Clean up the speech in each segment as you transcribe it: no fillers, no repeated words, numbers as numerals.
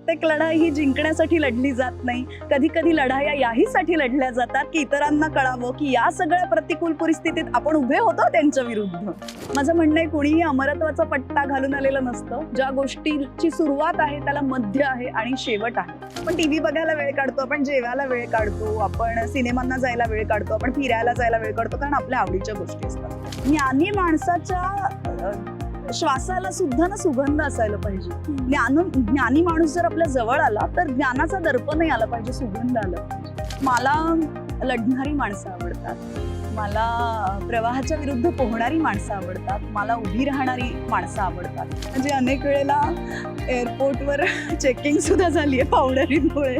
प्रत्येक लढाई ही जिंकण्यासाठी लढली जात नाही. कधी कधी लढाया याहीसाठी लढल्या जातात की इतरांना कळावं की या सगळ्या प्रतिकूल परिस्थितीत आपण उभे होतो त्यांच्या विरुद्ध. माझं म्हणणं आहे, कुणीही अमरत्वाचा पट्टा घालून आलेलं नसतं. ज्या गोष्टीची सुरुवात आहे त्याला मध्य आहे आणि शेवट आहे. आपण टीव्ही बघायला वेळ काढतो, आपण जेवायला वेळ काढतो, आपण सिनेमांना जायला वेळ काढतो, आपण फिरायला जायला वेळ काढतो, कारण आपल्या आवडीच्या गोष्टी असतात. ज्ञानी माणसाच्या श्वासाला सुद्धा ना सुगंध असायला पाहिजे. ज्ञानी माणूस जर आपल्या जवळ आला तर ज्ञानाचा दर्प नाही आला पाहिजे, सुगंध आला पाहिजे. मला लढणारी माणसं आवडतात, मला प्रवाहाच्या विरुद्ध पोहणारी माणसं आवडतात, मला उभी राहणारी माणसं आवडतात. म्हणजे अनेक वेळेला एअरपोर्टवर चेकिंग सुद्धा झाली आहे पावडरींमुळे.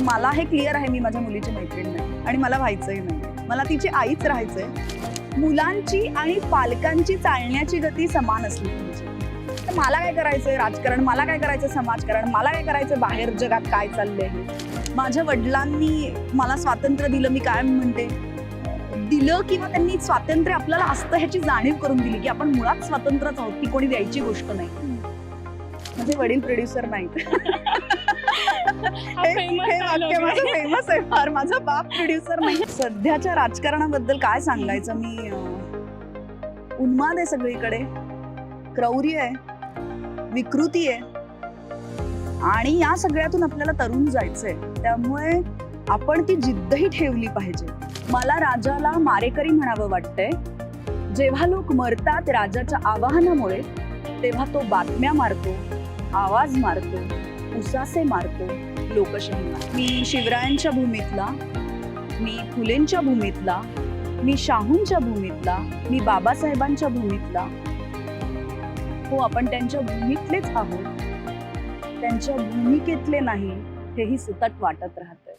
मला हे क्लिअर आहे, मी माझ्या मुलीची मैत्रीण नाही आणि मला व्हायचंही नाही. मला तिची आईच राहायचंय. मुलांची आणि पालकांची चालण्याची गती समान असली पाहिजे. तर मला काय करायचंय राजकारण, मला काय करायचं समाजकारण, मला काय करायचं बाहेर जगात काय चाललंय. माझ्या वडिलांनी मला स्वातंत्र्य दिलं, मी काय म्हणते दिलं, किंवा त्यांनी स्वातंत्र्य आपल्याला असतं ह्याची जाणीव करून दिली की आपण मुळात स्वतंत्रच आहोत, ती कोणी द्यायची गोष्ट नाही. म्हणजे वडील प्रोड्युसर नाहीत. हे वाक्य माझं फेमस आहे फार. माझा बाप प्रोड्युसर नाही. सध्याच्या राजकारणाबद्दल काय सांगायचं, मी उन्माद आहे सगळीकडे, क्रौर्य आहे, विकृती आहे आणि या सगळ्यातून आपल्याला तरुण जायचंय. त्यामुळे आपण ती जिद्दही ठेवली पाहिजे. मला राजाला मारेकरी म्हणावं वाटतंय. जेव्हा लोक मरतात राजाच्या आवाहनामुळे, तेव्हा तो बातम्या मारतो, आवाज मारतो, उसासे मारतो, लोकशाहीला. मी शिवरायांच्या भूमीतला, मी फुलेंच्या भूमीतला, मी शाहूंच्या भूमीतला, मी बाबासाहेबांच्या भूमीतला. हो, आपण त्यांच्या भूमीतलेच आहोत, त्यांच्या भूमिकेतले नाही, हेही सुतट वाटत राहतंय.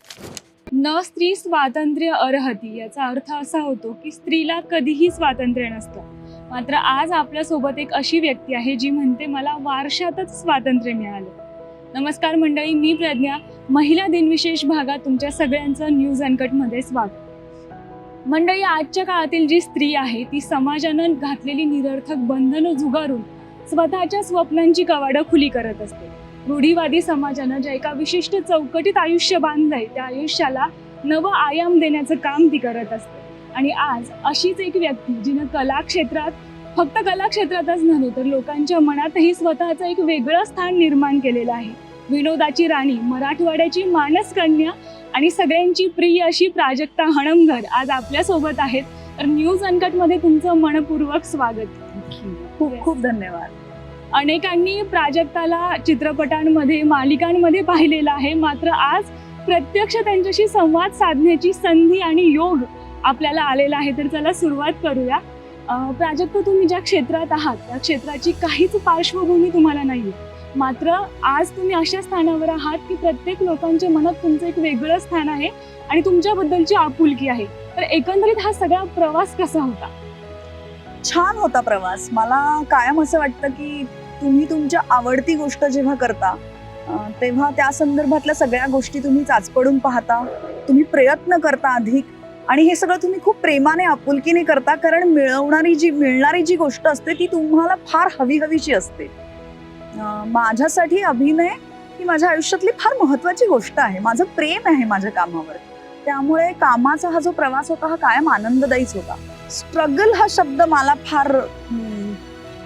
न स्त्री स्वातंत्र्य अर्हती याचा अर्थ असा होतो की स्त्रीला कधीही स्वातंत्र्य नसतं. मात्र आज आपल्यासोबत एक अशी व्यक्ती आहे जी म्हणते मला वारशातच स्वातंत्र्य मिळालं. नमस्कार मंडळी, मी प्रज्ञा. महिला दिनविशेष भागात तुमच्या सगळ्यांचं न्यूज अनकटमध्ये स्वागत. मंडळी, आजच्या काळातील जी स्त्री आहे ती समाजानं घातलेली निरर्थक बंधनं झुगारून स्वतःच्या स्वप्नांची कवाडं खुली करत असते. रूढीवादी समाजानं ज्या एका विशिष्ट चौकटीत आयुष्य बांधलंय त्या आयुष्याला नवं आयाम देण्याचं काम ती करत असते. आणि आज अशीच एक व्यक्ती जिनं कलाक्षेत्रात, फक्त कलाक्षेत्रातच नव्हे तर लोकांच्या मनातही स्वतःचं एक वेगळं स्थान निर्माण केलेलं आहे. विनोदाची राणी, मराठवाड्याची मानसकन्या आणि सगळ्यांची प्रिय अशी प्राजक्ता हणमकर आज आपल्यासोबत आहेत. तर न्यूज अनकटमध्ये तुमचं मनपूर्वक स्वागत. खूप खूप धन्यवाद. अनेकांनी प्राजक्ताला चित्रपटांमध्ये, मालिकांमध्ये पाहिलेलं आहे, मात्र आज प्रत्यक्ष त्यांच्याशी संवाद साधण्याची संधी आणि योग आपल्याला आलेला आहे. तर चला सुरुवात करूया. प्राजक्ता, तुम्ही ज्या क्षेत्रात आहात त्या क्षेत्राची काहीच पार्श्वभूमी तुम्हाला नाहीये, मात्र आज तुम्ही अशा स्थानावर आहात की प्रत्येक लोकांच्या मनात तुमचं एक वेगळं स्थान आहे आणि तुमच्याबद्दलची आपुलकी आहे. तर एकंदरीत हा सगळा प्रवास कसा होता? छान होता प्रवास. मला कायम असं वाटतं की तुम्ही तुमच्या आवडती गोष्ट जेव्हा करता तेव्हा त्या संदर्भातल्या सगळ्या गोष्टी तुम्ही चाचपडून पाहता, तुम्ही प्रयत्न करता अधिक, आणि हे सगळं तुम्ही खूप प्रेमाने, आपुलकीने करता, कारण मिळणारी जी गोष्ट असते ती तुम्हाला फार हवीहवीची असते. माझ्यासाठी अभिनय ही माझ्या आयुष्यातली फार महत्वाची गोष्ट आहे. माझं प्रेम आहे माझ्या कामावर. त्यामुळे कामाचा हा जो प्रवास होता हा कायम आनंददायीच होता. स्ट्रगल हा शब्द मला फार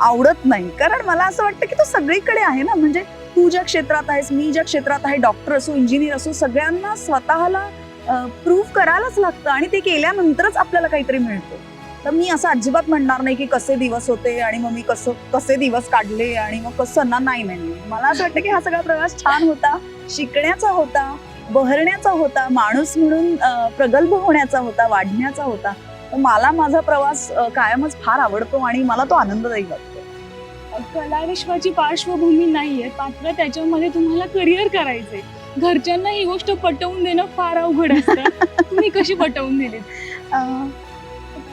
आवडत नाही, कारण मला असं वाटतं की तो सगळीकडे आहे ना. म्हणजे तू ज्या क्षेत्रात आहेस, मी ज्या क्षेत्रात आहे, डॉक्टर असो, इंजिनियर असो, सगळ्यांना स्वतःला प्रूव्ह करायलाच लागतं आणि ते केल्यानंतरच आपल्याला काहीतरी मिळतं. तर मी असं अजिबात म्हणणार नाही की कसे दिवस होते आणि मग मी कसे दिवस काढले आणि मग कसं नाही. मला असं वाटतं की हा सगळा प्रवास छान होता, शिकण्याचा होता, बहरण्याचा होता, माणूस म्हणून प्रगल्भ होण्याचा होता, वाढण्याचा होता. तर मला माझा प्रवास कायमच फार आवडतो आणि मला तो आनंददायी वाटतो. कलाविश्वाची पार्श्वभूमी नाहीये, मात्र त्याच्यामध्ये तुम्हाला करिअर करायचंय. घरच्यांना ही गोष्ट पटवून देणं फार अवघड असतं. तुम्ही कशी पटवून दिलीत?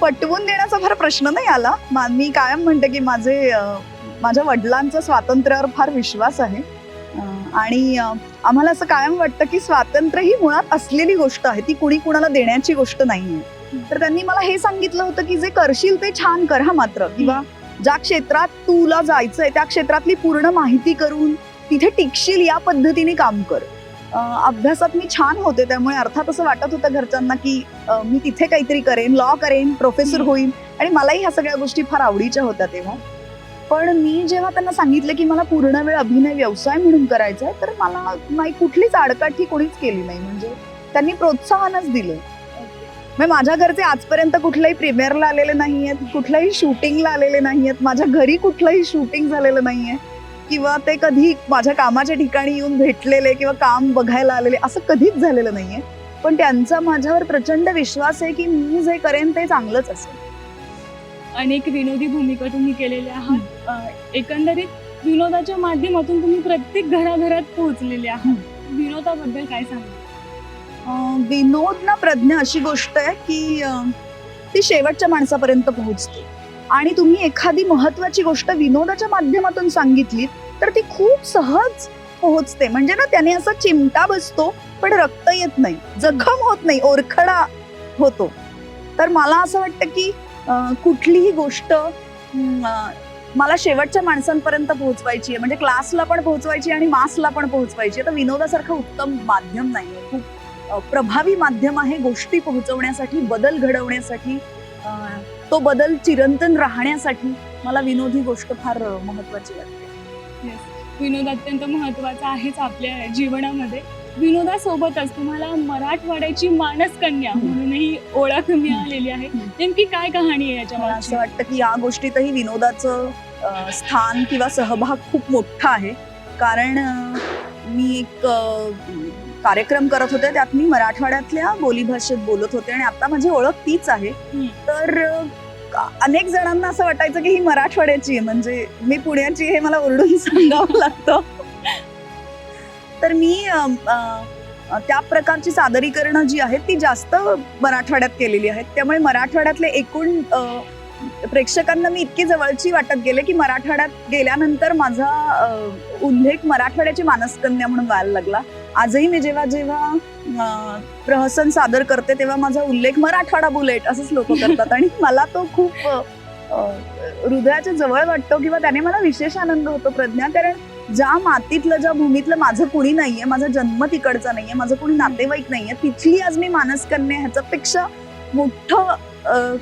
पटवून देण्याचा फार प्रश्न नाही आला. मी कायम म्हणते की माझ्या वडिलांचा स्वातंत्र्यावर फार विश्वास आहे आणि आम्हाला असं कायम वाटतं की स्वातंत्र्य ही मुळात असलेली गोष्ट आहे, ती कुणी कुणाला देण्याची गोष्ट नाहीये. तर त्यांनी मला हे सांगितलं होतं की जे करशील ते छान कर हा, मात्र किंवा ज्या क्षेत्रात तुला जायचंय त्या क्षेत्रातली पूर्ण माहिती करून तिथे टिकशील या पद्धतीने काम कर. अभ्यासात मी छान होते, त्यामुळे अर्थात असं वाटत होतं घरच्यांना की मी तिथे काहीतरी करेन, लॉ करेन, प्रोफेसर होईन, आणि मलाही ह्या सगळ्या गोष्टी फार आवडीच्या होत्या तेव्हा. पण मी जेव्हा त्यांना सांगितलं की मला पूर्ण वेळ अभिनय व्यवसाय म्हणून करायचा आहे, तर मला नाही कुठलीच आडकाठी कोणीच केली नाही. म्हणजे त्यांनी प्रोत्साहनच दिलं. म्हणजे माझ्या घरचे आजपर्यंत कुठल्याही प्रीमियरला आलेले नाहीयेत, कुठल्याही शूटिंगला आलेले नाहीयेत, माझ्या घरी कुठलंही शूटिंग झालेलं नाहीये, किंवा ते कधी माझ्या कामाच्या ठिकाणी येऊन भेटलेले किंवा काम बघायला आलेले असं कधीच झालेलं नाहीये. पण त्यांचा माझ्यावर प्रचंड विश्वास आहे की मी जे करेन ते चांगलंच असेल. अनेक विनोदी भूमिका तुम्ही केलेल्या आहात. एकंदरीत विनोदाच्या माध्यमातून तुम्ही प्रत्येक घराघरात पोहोचलेले आहात. विनोदाबद्दल काय सांगा? विनोद ना प्रज्ञा अशी गोष्ट आहे की ती शेवटच्या माणसापर्यंत पोहोचते. आणि तुम्ही एखादी महत्वाची गोष्ट विनोदाच्या माध्यमातून सांगितली तर ती खूप सहज पोहोचते. म्हणजे ना त्याने असा चिमटा बसतो पण रक्त येत नाही, जखम होत नाही, ओरखडा होतो. तर मला असं वाटतं की कुठलीही गोष्ट मला शेवटच्या माणसांपर्यंत पोहोचवायची आहे, म्हणजे क्लासला पण पोहोचवायची आणि मासला पण पोहोचवायची. तर विनोदासारखं उत्तम माध्यम नाहीये, खूप प्रभावी माध्यम आहे गोष्टी पोहोचवण्यासाठी, बदल घडवण्यासाठी, तो बदल चिरंतन राहण्यासाठी. मला विनोद ही गोष्ट फार महत्वाची वाटते. विनोद अत्यंत महत्वाचा आहेच आपल्या जीवनामध्ये. विनोदासोबतच तुम्हाला मराठवाड्याची मानसकन्या म्हणूनही ओळख मिळालेली आहे. नेमकी काय कहाणी आहे याच्या मला मागची? असं वाटतं की या गोष्टीतही विनोदाचं स्थान किंवा सहभाग खूप मोठा आहे. कारण मी एक कार्यक्रम करत होते, त्यात मी मराठवाड्यातल्या बोलीभाषेत बोलत होते आणि आता माझी ओळख तीच आहे. तर अनेक जणांना असं वाटायचं की ही मराठवाड्याची आहे, म्हणजे मी पुण्याची, हे मला ओरडून सांगावं लागतं. तर मी त्या प्रकारची सादरीकरणं जी आहेत ती जास्त मराठवाड्यात केलेली आहेत. त्यामुळे मराठवाड्यातले एकूण प्रेक्षकांना मी इतकी जवळची वाटत गेले की मराठवाड्यात गेल्यानंतर माझा उल्लेख मराठवाड्याची मानसकन्या म्हणून व्हायला लागला. आजही मी जेव्हा जेव्हा प्रहसन सादर करते तेव्हा माझा उल्लेख मराठवाडा बुलेट असंच लोक करतात आणि मला तो खूप हृदयाच्या जवळ वाटतो किंवा त्याने मला विशेष आनंद होतो प्रज्ञा. कारण ज्या मातीतलं, ज्या भूमीतलं माझं कुणी नाहीये, माझा जन्म तिकडचा नाहीये, माझं कुणी नातेवाईक नाहीये, तिथली आज मी मानसकन्या, ह्याच्यापेक्षा मोठं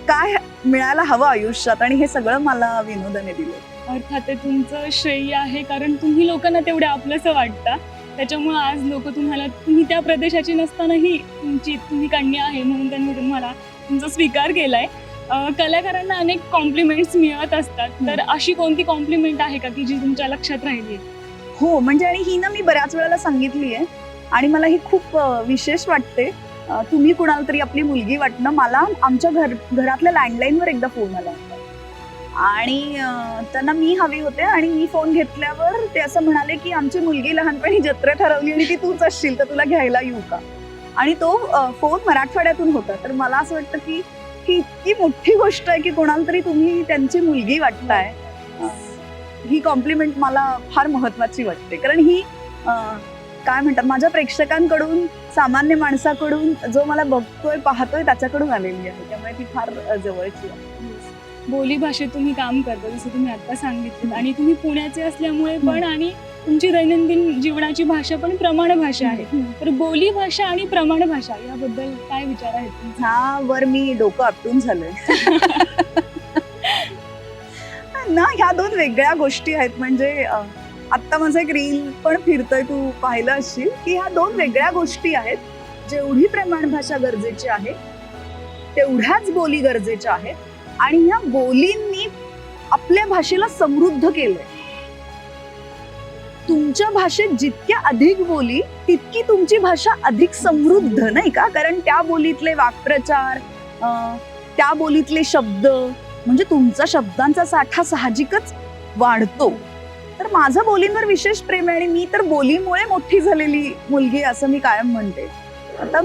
काय मिळायला हवं आयुष्यात, आणि हे सगळं मला विनोदाने दिलं. अर्थात ते तुमचं श्रेय आहे, कारण तुम्ही लोकांना तेवढे आपलंसं वाटता. त्याच्यामुळे आज लोक तुम्ही त्या प्रदेशाची नसतानाही तुम्ही कन्या आहे म्हणून त्यांनी तुम्हाला तुमचा स्वीकार केलाय. कलाकारांना अनेक कॉम्प्लिमेंट्स मिळत असतात, तर अशी कोणती कॉम्प्लिमेंट आहे का की जी तुमच्या लक्षात राहिली? हो, म्हणजे आणि ही ना मी बऱ्याच वेळेला सांगितली आहे आणि मला ही खूप विशेष वाटते. तुम्ही कुणाला तरी आपली मुलगी वाटणं. मला आमच्या घरातल्या लँडलाईनवर एकदा फोन आला आणि त्यांना मी हवी होते आणि मी फोन घेतल्यावर ते असं म्हणाले की आमची मुलगी लहानपणी जत्रेत हरवली आणि ती तूच असशील, तर तुला घ्यायला येऊ का? आणि तो फोन मराठवाड्यातून होता. तर मला असं वाटतं की इतकी मोठी गोष्ट आहे की कोणाला तरी तुम्ही त्यांची मुलगी वाटताय. ही कॉम्प्लिमेंट मला फार महत्वाची वाटते. कारण ही काय म्हणतात, माझ्या प्रेक्षकांकडून, सामान्य माणसाकडून, जो मला बघतोय पाहतोय त्याच्याकडून आलेली आहे. त्यामुळे ती फार जवळची आहे. बोली भाषेत तुम्ही काम करता जसं तुम्ही आता सांगितलं, आणि तुम्ही पुण्याचे असल्यामुळे पण, आणि तुमची दैनंदिन जीवनाची भाषा पण प्रमाण भाषा आहे. तर बोली भाषा आणि प्रमाण भाषा याबद्दल काय विचार आहेत तुमचे? ह्यावर मी डोकं आपटून झालंय ना. ह्या दोन वेगळ्या गोष्टी आहेत. म्हणजे आता माझं एक रील पण फिरतोय, तू पाहिलं असशील, की ह्या दोन वेगळ्या गोष्टी आहेत. जेवढी प्रमाण भाषा गरजेची आहे तेवढ्याच बोली गरजेच्या आहेत, आणि ह्या बोलींनी आपल्या भाषेला समृद्ध केलंय. तुमच्या भाषेत जितक्या अधिक बोली तितकी तुमची भाषा अधिक समृद्ध, नाही का? कारण त्या बोलीतले वाक्प्रचार, त्या बोलीतले शब्द, म्हणजे तुमचा शब्दांचा साठा साहजिकच वाढतो. तर माझं बोलींवर विशेष प्रेम आहे आणि मी तर बोलीमुळे मोठी झालेली मुलगी असं मी कायम म्हणते. आता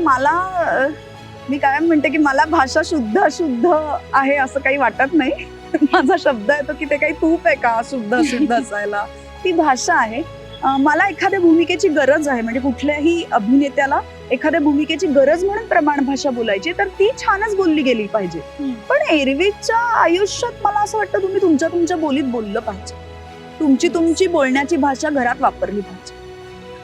मी कायम म्हणते की मला भाषा शुद्ध अशुद्ध आहे असं काही वाटत नाही. माझा शब्द येतो की ते काही तूप आहे का शुद्ध अशुद्ध असायला. ती भाषा आहे. मला एखाद्या भूमिकेची गरज आहे, म्हणजे कुठल्याही अभिनेत्याला एखाद्या भूमिकेची गरज म्हणून प्रमाण भाषा बोलायची, तर ती छानच बोलली गेली पाहिजे. पण एरवीच्या आयुष्यात मला असं वाटतं तुम्ही तुमच्या बोलीत बोललं पाहिजे. तुमची तुमची बोलण्याची भाषा घरात वापरली पाहिजे.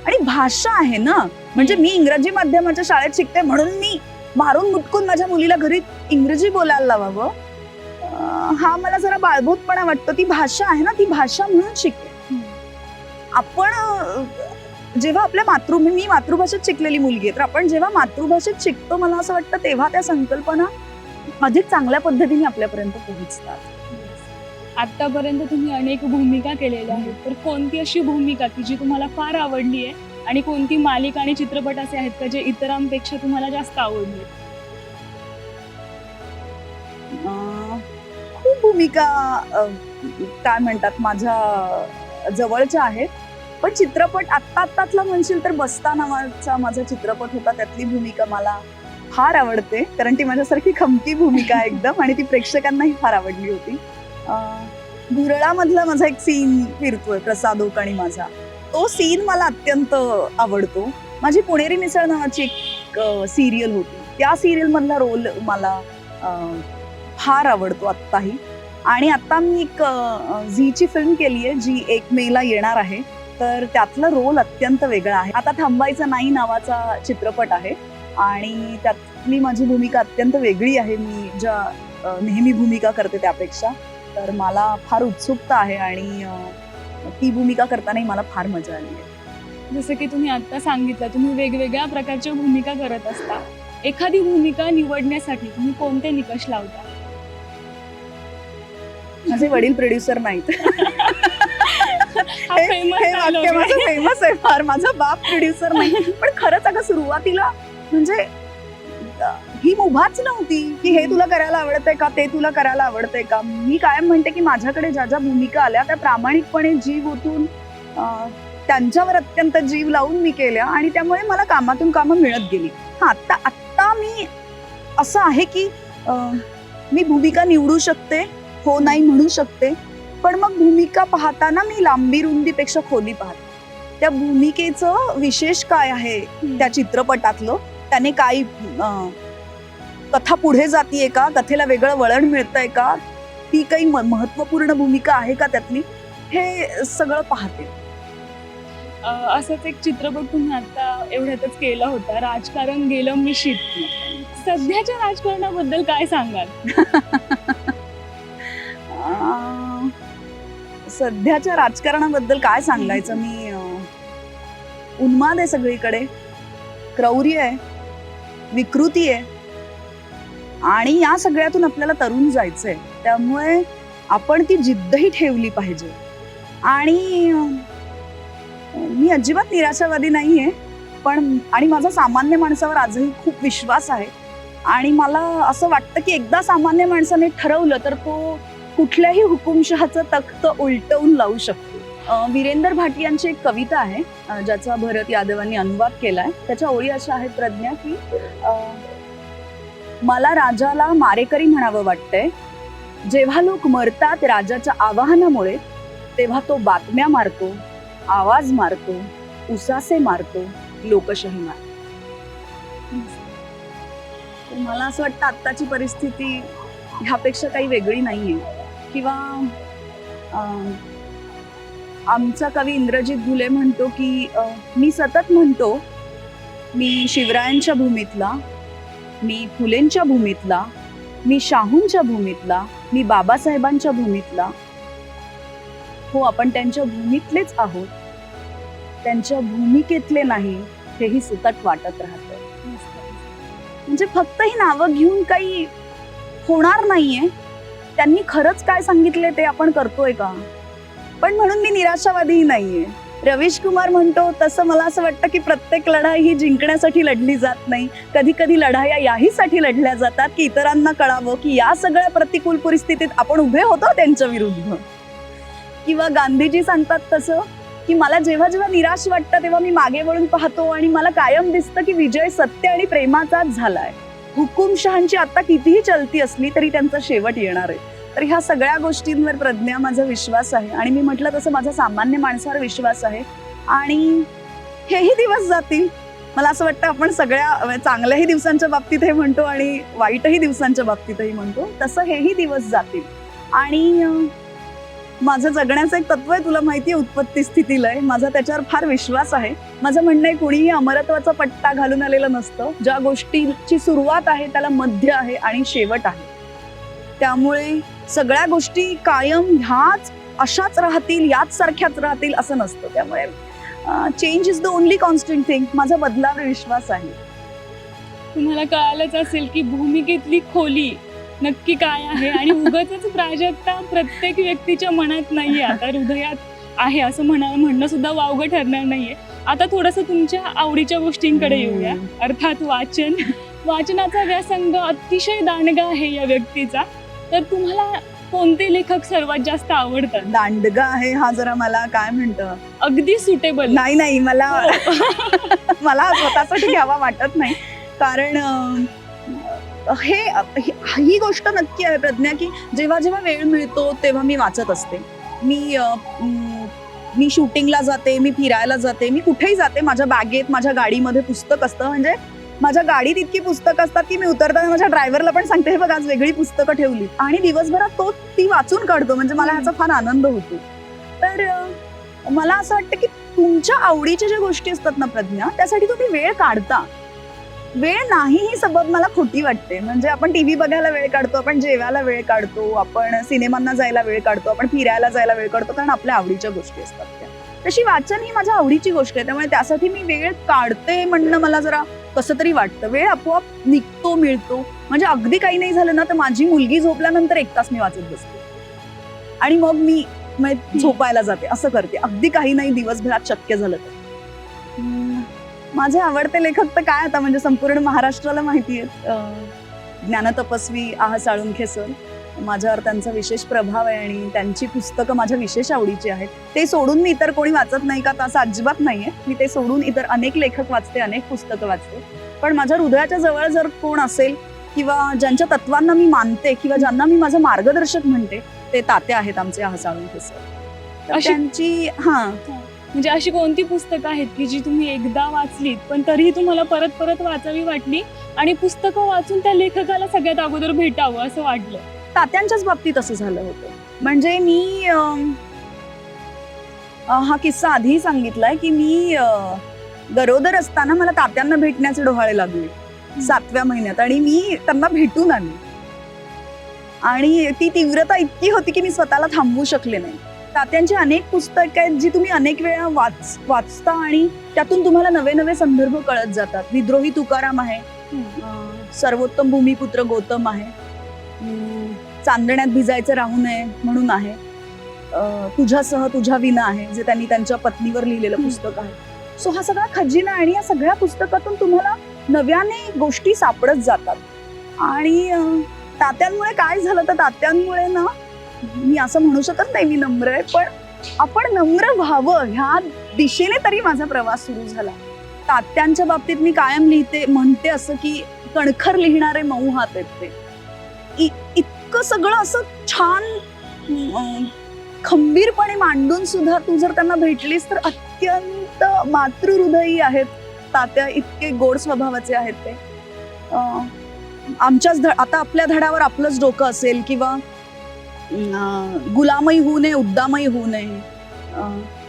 आणि भाषा आहे ना, म्हणजे मी इंग्रजी माध्यमाच्या शाळेत शिकते म्हणून मी मारून मुटकून माझ्या मुलीला घरी इंग्रजी बोलायला लावावं, हा मला जरा बाळबोधपणा वाटतो. ती भाषा आहे ना, ती भाषा म्हणून शिकते. आपण जेव्हा आपल्या मी मातृभाषेत शिकलेली मुलगी आहे, तर आपण जेव्हा मातृभाषेत शिकतो, मला असं वाटतं तेव्हा त्या संकल्पना अधिक चांगल्या पद्धतीने आपल्यापर्यंत पोहोचतात. आतापर्यंत तुम्ही अनेक भूमिका केलेल्या आहेत, तर कोणती अशी भूमिका की जी तुम्हाला फार आवडली आहे आणि कोणती मालिका आणि चित्रपट असे आहेत का जे इतरांपेक्षा तुम्हाला जास्त आवडले? खूप भूमिका काय म्हणतात माझ्या जवळच्या आहेत, पण चित्रपट आत्तातला म्हणशील तर बस्ता नावाचा माझा चित्रपट होता, त्यातली भूमिका मला फार आवडते, कारण ती माझ्यासारखी खमकी भूमिका आहे एकदम, आणि ती प्रेक्षकांनाही फार आवडली होती. दुरळामधला माझा एक सीन फिरतोय, प्रसाद ओक आणि माझा, तो सीन मला अत्यंत आवडतो. माझी पुणेरी मिसळ नावाची एक सिरियल होती, त्या सिरियल मधला रोल मला फार आवडतो आत्ताही. आणि आता मी एक झीची फिल्म केली आहे जी 1 मेला येणार आहे, तर त्यातला रोल अत्यंत वेगळा आहे. आता थांबायचं नाही नावाचा चित्रपट आहे आणि त्यातली माझी भूमिका अत्यंत वेगळी आहे, मी ज्या नेहमी भूमिका करते त्यापेक्षा. तर मला फार उत्सुकता आहे आणि ती भूमिका करतानाही मला फार मजा आली आहे. जसं की तुम्ही आता सांगितलं, तुम्ही वेगवेगळ्या प्रकारच्या भूमिका करत असता. एखादी भूमिका निवडण्यासाठी तुम्ही कोणते निकष लावता? माझे वडील प्रोड्युसर नाहीत. हा famous हे वाक्य dialogue माझं आहे. फेमस आहे फार. माझा बाप प्रोड्युसर नाही, पण खरंच अगं सुरुवातीला म्हणजे ही मुभाच नव्हती की हे तुला करायला आवडतंय का, ते तुला करायला आवडतंय का. मी कायम म्हणते की माझ्याकडे ज्या ज्या भूमिका आल्या त्या प्रामाणिकपणे जीव ओतून त्यांच्यावर अत्यंत जीव लावून मी केल्या, आणि त्यामुळे मला कामातून कामं मिळत गेली. हा आत्ता मी असं आहे की मी भूमिका निवडू शकते, हो नाही म्हणू शकते, पण मग भूमिका पाहताना मी लांबी रुंदीपेक्षा खोली पाहते. त्या भूमिकेचं विशेष काय आहे त्या चित्रपटातलं, त्याने काही कथा पुढे जातीये का, कथेला वेगळं वळण मिळतंय का, ती काही महत्वपूर्ण भूमिका आहे का त्यातली, हे सगळं पाहते. असंच एक चित्रपट तुम्ही आता एवढ्यातच केला होता, राजकारण गेलं मिशीत. सध्याच्या राजकारणाबद्दल काय सांगाल? सध्याच्या राजकारणाबद्दल काय सांगायचं, मी उन्माद आहे सगळीकडे, क्रौर्य आहे, विकृती आहे, आणि या सगळ्यातून आपल्याला तरुण जायचंय. त्यामुळे आपण ती जिद्दही ठेवली पाहिजे. आणि मी अजिबात निराशावादी नाहीये, पण आणि माझा सामान्य माणसावर आजही खूप विश्वास आहे. आणि मला असं वाटतं की एकदा सामान्य माणसाने ठरवलं तर तो कुठल्याही हुकुमशहाचं तख्त उलटवून लावू शकतो. वीरेंद्र भाटी यांची एक कविता आहे ज्याचा भरत यादवांनी अनुवाद केलाय. त्याच्या ओळी अशा आहेत प्रज्ञा की मला राजाला मारेकरी म्हणावं वाटतंय, जेव्हा लोक मरतात राजाच्या आवाहनामुळे, तेव्हा तो बातम्या मारतो, आवाज मारतो, उसासे मारतो, लोकशाही मारतो. मला असं वाटतं आत्ताची परिस्थिती ह्यापेक्षा काही वेगळी नाहीये. किंवा आमचा कवी इंद्रजित घुले म्हणतो की मी सतत म्हणतो, मी शिवरायांच्या भूमीतला, मी फुलेंच्या भूमीतला, मी शाहूंच्या भूमीतला, मी बाबासाहेबांच्या भूमीतला. हो, आपण त्यांच्या भूमीतलेच आहोत, त्यांच्या भूमिकेतले नाही, हेही सतत वाटत राहतं. म्हणजे फक्त ही नावं घेऊन काही होणार नाहीये. त्यांनी खरंच काय सांगितले ते आपण करतोय का? पण म्हणून मी निराशावादीही नाहीये. रवीश कुमार म्हणतो तसं मला असं वाटतं की प्रत्येक लढाई ही जिंकण्यासाठी लढली जात नाही, कधी कधी लढाया याहीसाठी लढल्या जातात की इतरांना कळावं की या सगळ्या प्रतिकूल परिस्थितीत आपण उभे होतो त्यांच्या विरुद्ध. किंवा गांधीजी सांगतात तसं की मला जेव्हा जेव्हा निराश वाटतं तेव्हा मी मागे वळून पाहतो आणि मला कायम दिसतं की विजय सत्य आणि प्रेमाचाच झालाय. हुकुमशहांची आता कितीही चलती असली तरी त्यांचा शेवट येणार आहे. तर ह्या सगळ्या गोष्टींवर प्रज्ञा माझा विश्वास आहे, आणि मी म्हटलं तसं माझा सामान्य माणसावर विश्वास आहे. आणि हेही दिवस जातील. मला असं वाटतं आपण सगळ्या चांगल्याही दिवसांच्या बाबतीत हे म्हणतो आणि वाईटही दिवसांच्या बाबतीतही म्हणतो, तसं हेही दिवस जातील. आणि माझं जगण्याचं एक तत्व आहे, तुला माहिती आहे, उत्पत्ती स्थिती लय. माझा त्याच्यावर फार विश्वास आहे. माझं म्हणणं आहे, कुणीही अमरत्वाचा पट्टा घालून आलेलं नसतं. ज्या गोष्टीची सुरुवात आहे त्याला मध्य आहे आणि शेवट आहे. त्यामुळे सगळ्या गोष्टी कायम ह्याच अशाच राहतील, याच सारख्याच राहतील असं नसतं. त्यामुळे change is the only constant thing. माझा बदलावर विश्वास आहे. तुम्हाला कळालंच असेल की भूमिकेतली खोली नक्की काय आहे आणि उगाचच प्राजक्ता प्रत्येक व्यक्तीच्या मनात नाहीये, आता हृदयात आहे असं म्हणणं सुद्धा वावगं ठरणार नाहीये. आता थोडंसं तुमच्या आवडीच्या गोष्टींकडे येऊया. अर्थात वाचनाचा व्यासंग अतिशय दांडगा आहे या व्यक्तीचा. तर तुम्हाला कोणते लेखक सर्वात जास्त आवडतात? दांडगा आहे हा जरा मला काय म्हणतं, अगदी सुटेबल नाही मला मला स्वतःसाठी घ्यावा वाटत नाही. कारण ही गोष्ट नक्की आहे प्रज्ञा, की जेव्हा जेव्हा वेळ मिळतो तेव्हा मी वाचत असते. मी शूटिंगला जाते, मी फिरायला जाते, मी कुठेही जाते, माझ्या बॅगेत माझ्या गाडीमध्ये पुस्तक असतं. म्हणजे माझ्या गाडीत इतकी पुस्तकं असतात की मी उतरताना माझ्या ड्रायव्हरला पण सांगते, हे बघ आज वेगळी पुस्तकं ठेवली, आणि दिवसभरात ती वाचून काढतो. म्हणजे मला ह्याचा फार आनंद होतो. तर मला असं वाटतं की तुमच्या आवडीच्या ज्या गोष्टी असतात ना प्रज्ञा, त्यासाठी तुम्ही वेळ काढता. वेळ नाही ही सबब मला खोटी वाटते. म्हणजे आपण टीव्ही बघायला वेळ काढतो, आपण जेवायला वेळ काढतो, आपण सिनेमांना जायला वेळ काढतो, आपण फिरायला जायला वेळ काढतो, कारण आपल्या आवडीच्या गोष्टी असतात त्या. तशी वाचन ही माझ्या आवडीची गोष्ट आहे. त्यामुळे त्यासाठी मी वेळ काढते म्हणणं मला जरा कसं तरी वाटतं. वेळ आपोआप निघतो, मिळतो. म्हणजे अगदी काही नाही झालं ना, तर माझी मुलगी झोपल्यानंतर 1 तास मी वाचत बसते आणि मग मी झोपायला जाते. असं करते. अगदी काही नाही दिवसभरात शक्य झालं तर. माझे आवडते लेखक तर काय आता, म्हणजे संपूर्ण महाराष्ट्राला माहिती आहेत. ज्ञानतपस्वी आह साळुंखे सर, माझ्यावर त्यांचा विशेष प्रभाव आहे आणि त्यांची पुस्तकं माझ्या विशेष आवडीची आहेत. ते सोडून मी इतर कोणी वाचत नाही का, तर असं अजिबात नाहीये. मी ते सोडून इतर अनेक लेखक वाचते, अनेक पुस्तकं वाचते. पण माझ्या हृदयाच्या जवळ जर कोण असेल किंवा ज्यांच्या तत्वांना मी मानते किंवा ज्यांना मी माझं मार्गदर्शक म्हणते, ते तात्या आहेत आमचे आह साळुंखे सर. त्यांची म्हणजे अशी कोणती पुस्तकं आहेत की जी तुम्ही एकदा वाचलीत पण तरीही तुम्हाला परत परत वाचावी वाटली आणि पुस्तकं वाचून त्या लेखकाला सगळ्यात अगोदर भेटावं असं वाटलं? तात्यांच्याच बाबतीत असं झालं होतं. म्हणजे मी हा किस्सा आधीही सांगितलाय की मी गरोदर असताना मला तात्यांना भेटण्याचे डोहाळे लागले 7व्या महिन्यात, आणि मी त्यांना भेटून आले. आणि ती तीव्रता इतकी होती की मी स्वतःला थांबवू शकले नाही. तात्यांची अनेक पुस्तकं आहेत जी तुम्ही अनेक वेळा वाचता आणि त्यातून तुम्हाला नवे नवे संदर्भ कळत जातात. विद्रोही तुकाराम आहे, सर्वोत्तम भूमिपुत्र गौतम आहे, चांदण्यात भिजायचं राहू नये म्हणून आहे, तुझ्यासह तुझ्या विना आहे, जे त्यांनी त्यांच्या पत्नीवर लिहिलेलं पुस्तक आहे. सो हा सगळा खजिना, आणि या सगळ्या पुस्तकातून तुम्हाला नव्याने गोष्टी सापडत जातात. आणि तात्यांमुळे काय झालं, तर तात्यांमुळे ना, मी असं म्हणू शकत नाही मी नम्र आहे, पण आपण नम्र व्हावं ह्या दिशेने तरी माझा प्रवास सुरू झाला. तात्यांच्या बाबतीत मी कायम म्हणते असं की कणखर लिहिणारे मऊ हात आहेत ते. इतकं सगळं असं छान खंबीरपणे मांडून सुद्धा तू जर त्यांना भेटलीस तर अत्यंत मातृहृदयी आहेत तात्या. इतके गोड स्वभावाचे आहेत ते. आमच्याच आता आपल्या धडावर आपलंच डोकं असेल किंवा गुलामही होऊ नये, उद्दामही होऊ नये,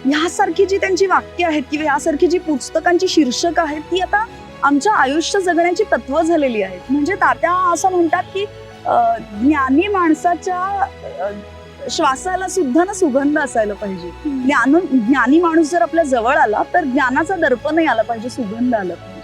ह्यासारखी जी त्यांची वाक्य आहेत किंवा ह्यासारखी जी पुस्तकांची शीर्षक आहेत, ती आता आमच्या आयुष्य जगण्याची तत्व झालेली आहेत. म्हणजे तात्या असं म्हणतात की ज्ञानी माणसाच्या श्वासाला सुद्धा ना सुगंध असायला पाहिजे. ज्ञानी माणूस जर आपल्या जवळ आला तर ज्ञानाचा दर्प नाही आला पाहिजे, सुगंध आला पाहिजे.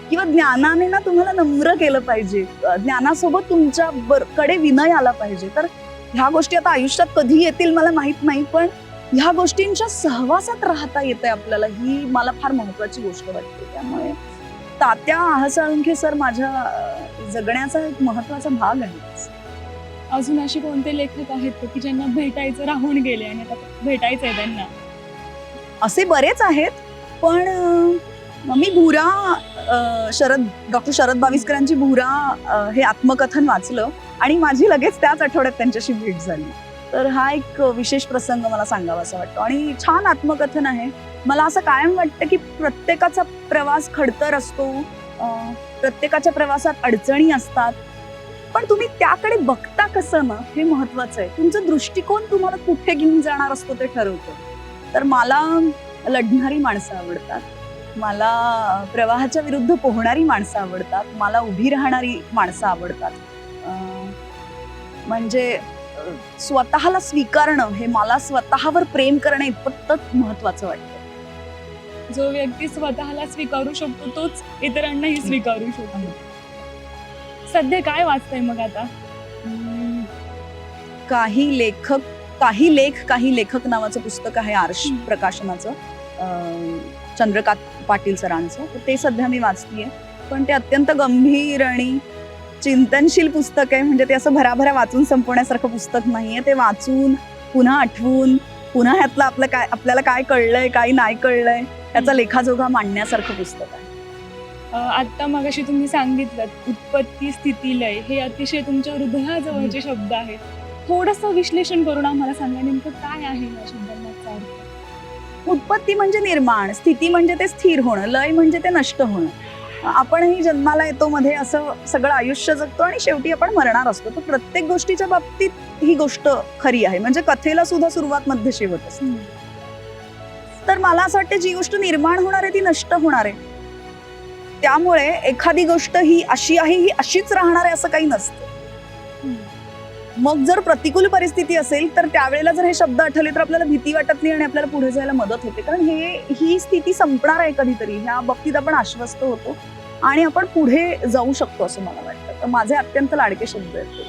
किंवा ज्ञानाने ना तुम्हाला नम्र केलं पाहिजे, ज्ञानासोबत तुमच्या कडे विनय आला पाहिजे. तर ह्या गोष्टी आता आयुष्यात कधी येतील मला माहित नाही, पण ह्या गोष्टींच्या सहवासात राहता येते आपल्याला, ही मला फार महत्वाची गोष्ट वाटते. त्यामुळे तात्या आह साळुंखे सर माझ्या जगण्याचा एक महत्वाचा भाग आहे. अजून असे कोणते लेखक आहेत की ज्यांना भेटायचं राहून गेले आणि आता भेटायचंय त्यांना? असे बरेच आहेत, पण मी भुरा डॉक्टर शरद बाविस्करांची भुरा हे आत्मकथन वाचलं आणि माझी लगेच त्याच आठवड्यात त्यांच्याशी भेट झाली. तर हा एक विशेष प्रसंग मला सांगावा असा वाटतो. आणि छान आत्मकथन आहे. मला असं कायम वाटतं की प्रत्येकाचा प्रवास खडतर असतो, प्रत्येकाच्या प्रवासात अडचणी असतात, पण तुम्ही त्याकडे बघता कसं ना हे महत्वाचं आहे. तुमचा दृष्टिकोन तुम्हाला कुठे घेऊन जाणार असतो ते ठरवतं. तर मला लढणारी माणसं आवडतात, मला प्रवाहाच्या विरुद्ध पोहणारी माणसं आवडतात, मला उभी राहणारी माणसं आवडतात. म्हणजे स्वतःला स्वीकारणं हे मला स्वतःवर प्रेम करणं इतपतच महत्वाचं वाटतं. जो व्यक्ती स्वतःला स्वीकारू शकतो तोच इतरांनाही स्वीकारू शकतो. सध्या काय वाचताय मग आता? काही लेखक नावाचं पुस्तक आहे आर्ष प्रकाशनाचं, चंद्रकांत पाटील सरांचं. तर ते सध्या मी वाचतीये. पण ते अत्यंत गंभीर आणि चिंतनशील पुस्तक आहे. म्हणजे ते असं भराभरा वाचून संपवण्यासारखं पुस्तक नाहीये. ते वाचून पुन्हा आठवून पुन्हा ह्यातलं आपल्याला काय कळलंय काय नाही कळलंय त्याचा लेखाजोखा मांडण्यासारखं पुस्तक आहे. आता मगाशी तुम्ही सांगितलं उत्पत्ती स्थिती लय हे अतिशय तुमच्या हृदयाजवळचे शब्द आहेत. थोडंसं विश्लेषण करून आम्हाला सांगा नेमकं काय आहे या शब्दांचा अर्थ? उत्पत्ती म्हणजे निर्माण, स्थिती म्हणजे ते स्थिर होणं, लय म्हणजे ते नष्ट होणं. आपणही जन्माला येतो, मध्ये असं सगळं आयुष्य जगतो आणि शेवटी आपण मरणार असतो. तर प्रत्येक गोष्टीच्या बाबतीत ही गोष्ट खरी आहे. म्हणजे कथेला सुद्धा सुरुवात मध्य शेवट असते. तर मला असं वाटतं जी गोष्ट निर्माण होणार आहे ती नष्ट होणार आहे. त्यामुळे एखादी गोष्ट ही अशी आहे ही अशीच राहणार आहे असं काही नसतं. मग जर प्रतिकूल परिस्थिती असेल तर त्यावेळेला जर हे शब्द आठवले तर आपल्याला भीती वाटत नाही आणि आपल्याला पुढे जायला मदत होते. कारण ही स्थिती संपणार आहे कधीतरी. ह्या बाबतीत आपण आश्वस्त होतो आणि आपण पुढे जाऊ शकतो असं मला वाटतं. तर माझे अत्यंत लाडके शब्द आहेत ते.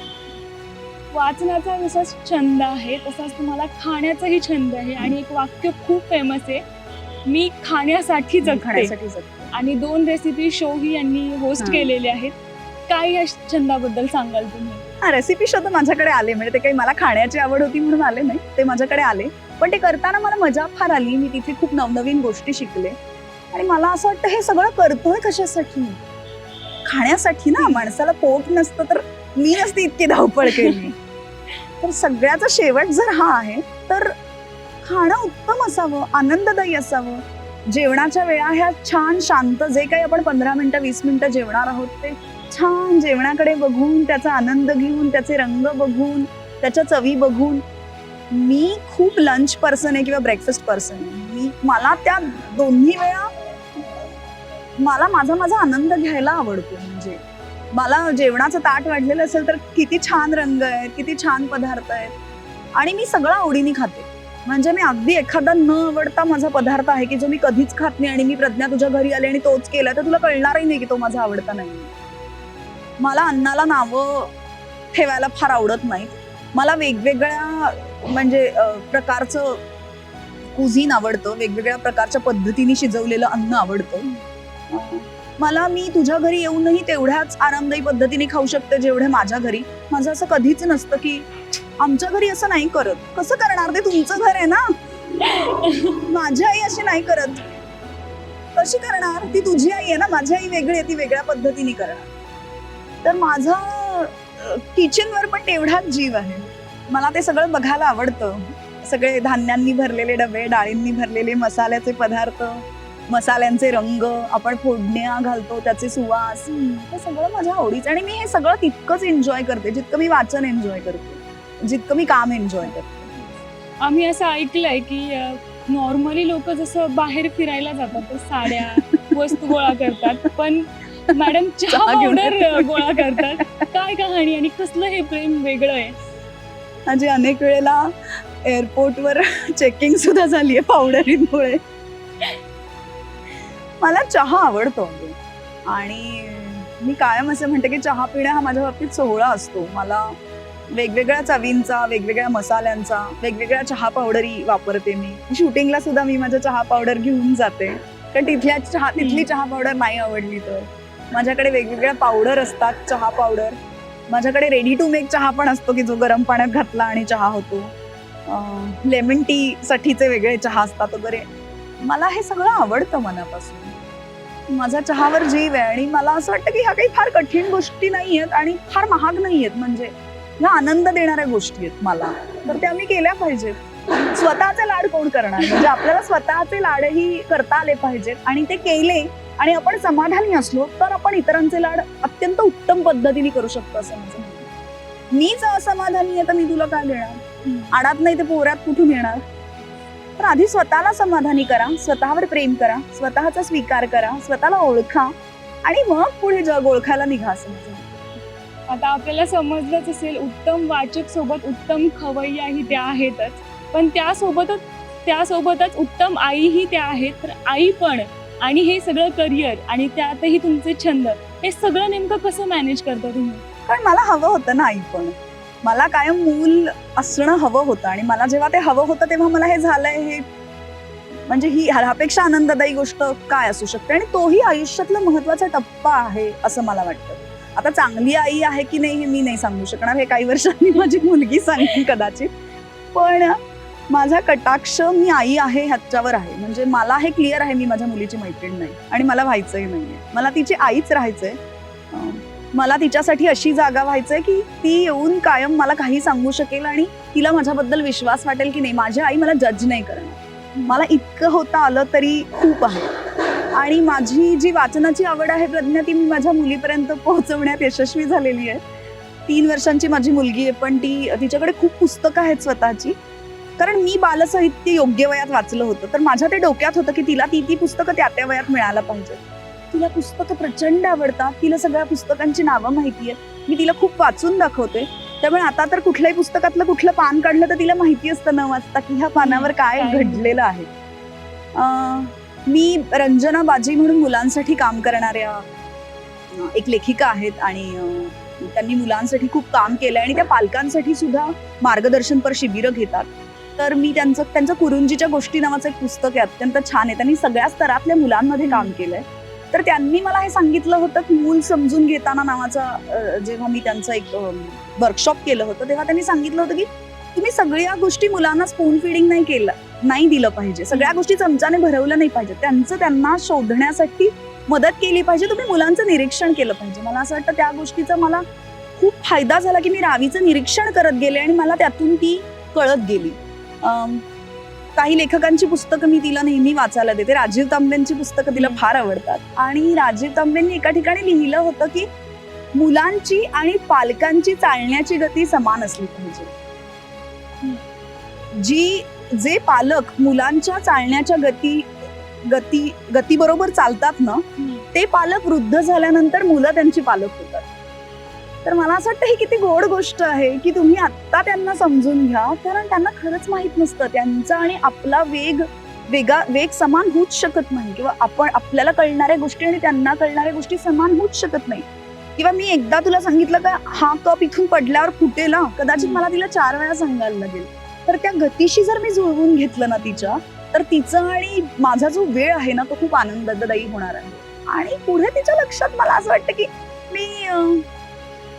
वाचनाचा जसाच छंद आहे तसाच तुम्हाला खाण्याचाही छंद आहे आणि एक वाक्य खूप फेमस आहे, मी खाण्यासाठी जगते. आणि 2 रेसिपी शो ही यांनी होस्ट केलेले आहेत. काय या छंदाबद्दल सांगाल तुम्ही? रेसिपी शो तर माझ्याकडे आले, म्हणजे ते काही मला खाण्याची आवड होती म्हणून आले नाही, ते माझ्याकडे आले. पण ते करताना मला मजा फार आली. मी तिथे खूप नवनवीन गोष्टी शिकले आणि मला असं वाटतं हे सगळं करतोय कशासाठी? खाण्यासाठी ना. माणसाला पोट नसतं तर मी नसती इतकी धावपळ केली. तर सगळ्याचा शेवट जर हा आहे तर खाणं उत्तम असावं, आनंददायी असावं. जेवणाच्या वेळा ह्या छान शांत, जे काही आपण 15 मिनिटं 20 मिनिटं जेवणार आहोत ते छान जेवणाकडे बघून, त्याचा आनंद घेऊन, त्याचे रंग बघून, त्याच्या चवी बघून. मी खूप लंच पर्सन आहे किंवा ब्रेकफास्ट पर्सन आहे. मला त्या दोन्ही वेळा मला माझा आनंद घ्यायला आवडतो. म्हणजे मला जेवणाचं ताट वाढलेलं असेल तर किती छान रंग आहेत, किती छान पदार्थ आहेत आणि मी सगळं आवडीने खाते. म्हणजे मी अगदी एखादा न आवडता माझा पदार्थ आहे की जो मी कधीच खात नाही आणि मी प्रज्ञा तुझ्या घरी आले आणि तोच केला तर तुला कळणारही नाही की तो माझा आवडता नाही. मला अन्नाला नावं ठेवायला फार आवडत नाहीत. मला वेगवेगळ्या म्हणजे प्रकारचं कुझीन आवडतं, वेगवेगळ्या प्रकारच्या पद्धतीने शिजवलेलं अन्न आवडतं. मी तुझ्या घरी येऊनही तेवढ्याच आरामदायी पद्धतीने खाऊ शकते जेवढे माझ्या घरी. माझं असं कधीच नसतं की आमच्या घरी असं नाही करत. कसं करणार? ते तुमचं घर आहे ना. माझी आई अशी नाही करत. कशी करणार? ती तुझी आई आहे ना. माझी आई वेगळी आहे, ती वेगळ्या पद्धतीने करणार. तर माझा किचनवर पण तेवढाच जीव आहे. मला ते सगळं बघायला आवडतं. सगळे धान्यांनी भरलेले डबे, डाळींनी भरलेले मसाल्याचे पदार्थ, मसाल्यांचे रंग, आपण फोडण्या घालतो त्याचे सुवास, हे सगळं माझ्या आवडीचं. आणि मी हे सगळं तितकंच एन्जॉय करते जितकं मी वाचन एन्जॉय करते, जितकं मी काम एन्जॉय करते. आम्ही असं ऐकलंय की नॉर्मली लोक जसं बाहेर फिरायला जातात तर साड्या वस्तू गोळा करतात, पण मॅडम चहा पावडर गोळा करतात. काय कहाणी आणि कसलं हे प्रेम वेगळं आहे? म्हणजे अनेक वेळेला एअरपोर्टवर चेकिंग सुद्धा झाली आहे पावडरींमुळे. मला चहा आवडतो आणि मी कायम असं म्हणते की चहा पिणं हा माझ्या बाबतीत सोहळा असतो. मला वेगवेगळ्या चवींचा, वेगवेगळ्या मसाल्यांचा, वेगवेगळ्या चहा पावडरी वापरते. मी शूटिंगला सुद्धा मी माझं चहा पावडर घेऊन जाते, कारण तिथली चहा पावडर नाही आवडली तर. माझ्याकडे वेगवेगळ्या पावडर असतात, चहा पावडर. माझ्याकडे रेडी टू मेक चहा पण असतो की जो गरम पाण्यात घातला आणि चहा होतो. लेमन टी साठीचे वेगळे चहा असतात वगैरे. मला हे सगळं आवडतं मनापासून. माझा चहावर जीव आहे आणि मला असं वाटतं की ह्या काही फार कठीण गोष्टी नाही आहेत आणि फार महाग नाही आहेत. म्हणजे ह्या आनंद देणाऱ्या गोष्टी आहेत मला, तर त्या मी केल्या पाहिजेत. स्वतःचे लाड कोण करणार? म्हणजे आपल्याला स्वतःचे लाडही करता आले पाहिजेत आणि ते केले आणि आपण समाधानी असलो तर आपण इतरांचे लाड अत्यंत उत्तम पद्धतीने करू शकतो असं माझं म्हणणं आहे. मीच असमाधानी आहे तर मी तुला काय देणार? आडात नाही ते पोरात कुठून येणार? तर आधी स्वतःला समाधानी करा, स्वतःवर प्रेम करा, स्वतःचा स्वीकार करा, स्वतःला ओळखा आणि मग पुढे जग ओळखायला निघा असं माझं म्हणणं आहे. आता आपल्याला समजलंच असेल, उत्तम वाचक सोबत उत्तम खवय्याही त्या आहेतच, पण त्यासोबतच उत्तम आईही त्या आहेत. तर आई पण आणि हे सगळं करिअर आणि त्यातही तुमचे छंद, हे सगळं नेमकं कसं मॅनेज करता तुम्ही? कारण मला हवं होतं ना आई पण. मला कायम मूल असणं हवं होतं आणि मला जेव्हा ते हवं होतं तेव्हा मला हे झालंय, हे म्हणजे ही ह्यापेक्षा आनंददायी गोष्ट काय असू शकते? आणि तोही आयुष्यातला महत्वाचा टप्पा आहे असं मला वाटतं. आता चांगली आई आहे की नाही हे मी नाही सांगू शकणार, हे काही वर्षांनी माझी मुलगी सांगेल कदाचित. पण माझा कटाक्ष मी आई आहे ह्याच्यावर आहे. म्हणजे मला हे क्लिअर आहे, मी माझ्या मुलीची मैत्रीण नाही आणि मला व्हायचंही नाहीये. मला तिची आईच राहायचंय. मला तिच्यासाठी अशी जागा व्हायचंय की ती येऊन कायम मला काही सांगू शकेल आणि तिला माझ्याबद्दल विश्वास वाटेल की नाही माझी आई मला जज नाही करणार. मला इतकं होता आलं तरी खूप आहे. आणि माझी जी वाचनाची आवड आहे प्रज्ञा, ती मी माझ्या मुलीपर्यंत पोहोचवण्यात यशस्वी झालेली आहे. 3 वर्षांची माझी मुलगी आहे, पण तिच्याकडे खूप पुस्तकं आहेत स्वतःची. कारण मी बालसाहित्य योग्य वयात वाचलं होतं, तर माझ्या ते डोक्यात होतं की तिला ती पुस्तकं त्या वयात मिळायला पाहिजे. तिला पुस्तकं प्रचंड आवडतात, तिला सगळ्या पुस्तकांची नावं माहिती आहेत, मी तिला खूप वाचून दाखवते. त्यामुळे आता तर कुठल्याही पुस्तकातलं कुठलं पान काढलं तर तिला माहिती असतं न वाचता की ह्या पानावर काय घडलेलं आहे. मी रंजना बाजी म्हणून मुलांसाठी काम करणाऱ्या एक लेखिका आहेत आणि त्यांनी मुलांसाठी खूप काम केलंय आणि त्या पालकांसाठी सुद्धा मार्गदर्शनपर शिबिरं घेतात. तर मी त्यांचं कुरुंजीच्या गोष्टी नावाचं एक पुस्तक आहे, अत्यंत छान आहे. त्यांनी सगळ्या स्तरातल्या मुलांमध्ये काम केलंय. तर त्यांनी मला हे सांगितलं होतं की मूल समजून घेताना नावाचा जेव्हा मी त्यांचं एक वर्कशॉप केलं होतं तेव्हा त्यांनी सांगितलं होतं की तुम्ही सगळ्या गोष्टी मुलांना स्पून फिडिंग नाही दिलं पाहिजे, सगळ्या गोष्टी चमच्याने भरवलं नाही पाहिजे, त्यांना शोधण्यासाठी मदत केली पाहिजे, तुम्ही मुलांचं निरीक्षण केलं पाहिजे. मला असं वाटतं त्या गोष्टीचा मला खूप फायदा झाला की मी रावीचं निरीक्षण करत गेले आणि मला त्यातून ती कळत गेली. काही लेखकांची पुस्तकं मी तिला नेहमी वाचायला देते. राजीव तांबेंची पुस्तकं तिला फार आवडतात आणि राजीव तांबेंनी एका ठिकाणी लिहिलं होतं की मुलांची आणि पालकांची चालण्याची गती समान असली पाहिजे. जे पालक मुलांच्या चालण्याच्या गती बरोबर चालतात ना, ते पालक वृद्ध झाल्यानंतर मुलं त्यांची पालक होतात. तर मला असं वाटतं ही किती गोड गोष्ट आहे की तुम्ही आत्ता त्यांना समजून घ्या, कारण त्यांना खरंच माहित नसतं. त्यांचा आणि आपला वेग समान होऊच शकत नाही, किंवा आपल्याला कळणाऱ्या गोष्टी आणि त्यांना कळणाऱ्या गोष्टी समान होऊच शकत नाही. किंवा मी एकदा तुला सांगितलं का हा कप इथून पडल्यावर फुटेल, कदाचित मला तिला 4 वेळा सांगायला लागेल. तर त्या गतीशी जर मी जुळवून घेतलं ना तिच्या, तर तिचं आणि माझा जो वेळ आहे ना तो खूप आनंददायी होणार आहे. आणि पुढे तिच्या लक्षात मला असं वाटतं की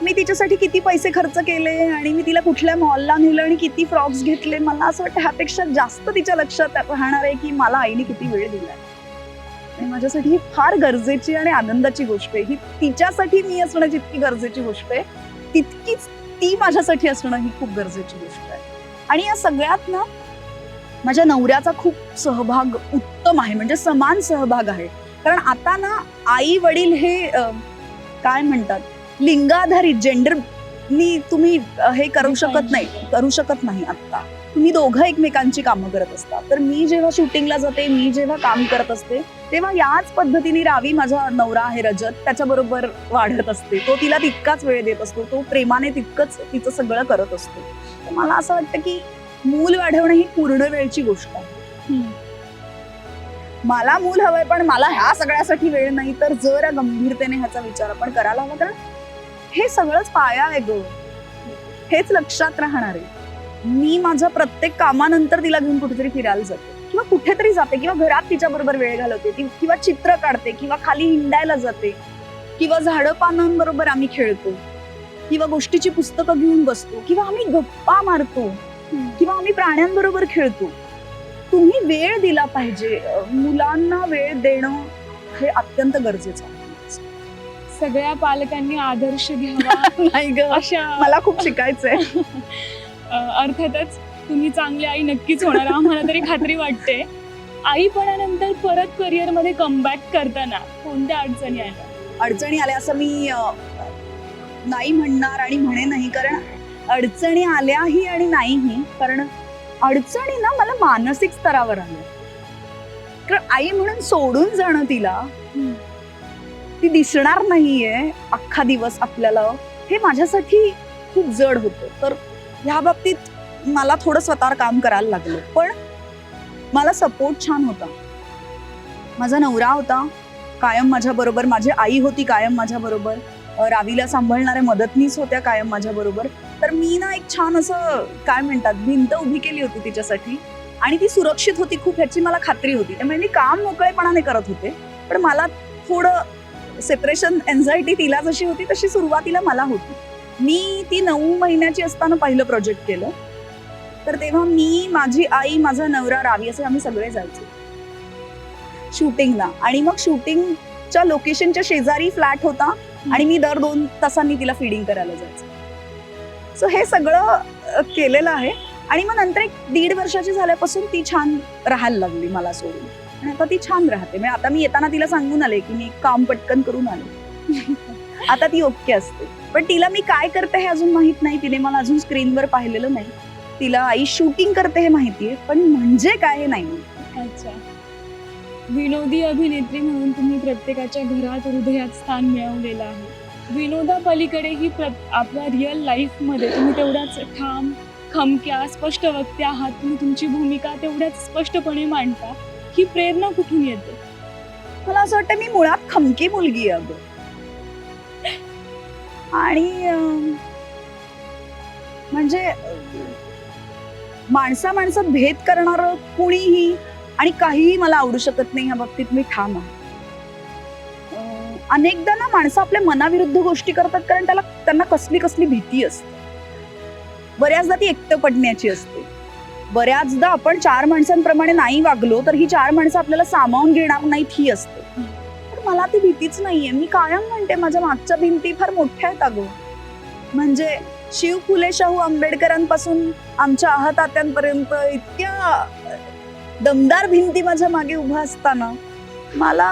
मी तिच्यासाठी किती पैसे खर्च केले आणि मी तिला कुठल्या मॉलला नेलं आणि किती फ्रॉक्स घेतले, मला असं वाटतं ह्यापेक्षा जास्त तिच्या लक्षात राहणार आहे की मला आईने किती वेळ दिलाय. आणि माझ्यासाठी ही फार गरजेची आणि आनंदाची गोष्ट आहे. ही तिच्यासाठी मी असणं जितकी गरजेची गोष्ट आहे, तितकीच ती माझ्यासाठी असणं ही खूप गरजेची गोष्ट आहे. आणि या सगळ्यात ना माझ्या नवऱ्याचा खूप सहभाग उत्तम आहे, म्हणजे समान सहभाग आहे. कारण आता ना आई वडील हे काय म्हणतात, लिंगाधारित जेंडरनी तुम्ही हे करू शकत नाही. आता तुम्ही दोघं एकमेकांची कामं करत असता. तर मी जेव्हा शूटिंगला जाते, मी जेव्हा काम करत असते, तेव्हा याच पद्धतीने रावी, माझा नवरा आहे रजत, त्याच्याबरोबर वाढत असते. तो तिला तितकाच वेळ देत असतो, तो प्रेमाने तितकंच तिचं सगळं करत असतो. तर मला असं वाटतं की मूल वाढवणं ही पूर्ण वेळची गोष्ट आहे. मला मूल हवंय पण मला ह्या सगळ्यासाठी वेळ नाही, तर जरा गंभीरतेने ह्याचा विचार आपण करायला हवा. कारण हे सगळंच पाया आहे ग, हेच लक्षात राहणार आहे. मी माझ्या प्रत्येक कामानंतर तिला घेऊन कुठेतरी फिरायला जाते किंवा कुठेतरी जाते किंवा घरात तिच्या बरोबर वेळ घालवते किंवा चित्र काढते किंवा खाली हिंडायला जाते किंवा झाडं पानांबरोबर आम्ही खेळतो किंवा गोष्टीची पुस्तकं घेऊन बसतो किंवा आम्ही गप्पा मारतो किंवा आम्ही प्राण्यांबरोबर खेळतो. तुम्ही वेळ दिला पाहिजे. मुलांना वेळ देणं हे अत्यंत गरजेचं आहे. सगळ्या पालकांनी आदर्श घ्यावा नाही ग, अशा मला खूप शिकायचंय. अर्थातच तुम्ही चांगली आई नक्कीच होणार, आम्हाला तरी खात्री वाटते. आईपणानंतर परत करिअरमध्ये कमबॅक करताना कोणत्या अडचणी आल्या? अडचणी आल्या असं मी नाही म्हणणार आणि म्हणे नाही, कारण अडचणी आल्याही आणि नाहीही. कारण अडचणी ना मला मानसिक स्तरावर आल्या. कारण आई म्हणून सोडून जाणं तिला, ती दिसणार नाहीये अख्खा दिवस आपल्याला, हे माझ्यासाठी खूप जड होतं. तर ह्या बाबतीत मला थोडं स्वतःवर काम करायला लागलं. पण मला सपोर्ट छान होता. माझा नवरा होता कायम माझ्या बरोबर, माझी आई होती कायम माझ्या बरोबर, रावीला सांभाळणाऱ्या मदतनीस होत्या कायम माझ्या बरोबर. तर मी ना एक छान असं काय म्हणतात भिंत उभी केली होती तिच्यासाठी, आणि ती सुरक्षित होती खूप ह्याची मला खात्री होती. त्यामुळे मी काम मोकळेपणाने करत होते. पण मला थोडं सेपरेशन एन्झायटी तिला जशी होती तशी सुरुवातीला मला होती. मी ती 9 महिन्याची असताना पहिलं प्रोजेक्ट केलं. तर तेव्हा मी, माझी आई, माझा नवरा, रावी असे आम्ही सगळे जायचो शूटिंगला. आणि मग शूटिंगच्या लोकेशनच्या शेजारी फ्लॅट होता आणि मी दर 2 तासांनी तिला फीडिंग करायला जायचं. सो हे सगळं केलेलं आहे. आणि मग नंतर 1.5 वर्षाची झाल्यापासून ती छान राहायला लागली मला सोडून, आणि आता ती छान राहते. म्हणजे आता मी येताना तिला सांगून आले की मी काम पटकन करून आले. आता ती ओके असते. पण तिला मी काय करते हे अजून माहित नाही. तिने मला अजून स्क्रीनवर पाहिलेलं नाही. तिला आई शूटिंग करते हे माहितीये, पण म्हणजे काय हे नाही. अच्छा. विनोदी अभिनेत्री म्हणून तुम्ही प्रत्येकाच्या घरात, हृदयात स्थान मिळवलेलं आहे. विनोदापलीकडेही आपल्या रिअल लाईफमध्ये तुम्ही तेवढ्याच ठाम, खमक्या, स्पष्ट वक्ते आहात. तुम्ही तुमची भूमिका तेवढ्याच स्पष्टपणे मांडता. ही प्रेरणा कुठून येते? मला असं वाटतं मी मुळात खमकी मुलगी आहे अगं. आणि म्हणजे माणसा भेद करणारं कुणीही आणि काहीही मला आवडू शकत नाही. ह्या बाबतीत मी ठाम आहे. अनेकदा ना माणसं आपल्या मनाविरुद्ध गोष्टी करतात कारण त्यांना कसली भीती असते. बऱ्याचदा ती एकटं पडण्याची असते. बऱ्याचदा आपण 4 माणसांप्रमाणे नाही वागलो तर ही 4 माणसं आपल्याला सामावून घेणार नाहीत ही असते. तर मला ती भीतीच नाहीये. मी कायम म्हणते माझ्या मागच्या भिंती फार मोठ्या आहेत अगं. म्हणजे शिव, फुले, शाहू, आंबेडकरांपासून आमच्या आहातात्यांपर्यंत इतक्या दमदार भिंती माझ्या मागे उभा असताना मला